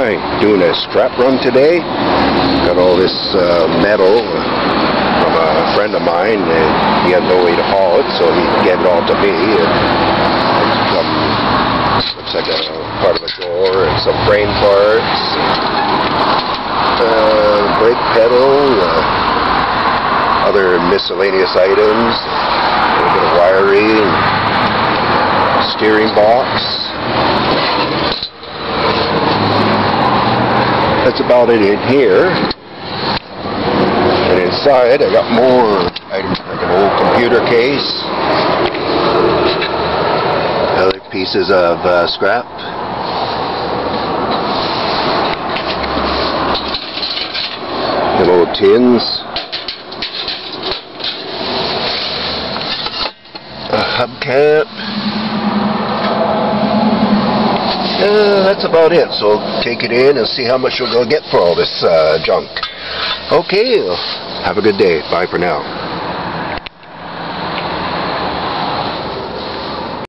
Hi, doing a scrap run today. Got all this metal from a friend of mine, and he had no way to haul it, so he gave it all to me. Looks like a part of a door and some frame parts, brake pedal, other miscellaneous items, a little bit of wiring, steering box. That's about it in here. And inside I got more items, like an old computer case, other pieces of scrap, the little tins, a hubcap. That's about it, so take it in and see how much you're going to get for all this junk. Okay, have a good day. Bye for now.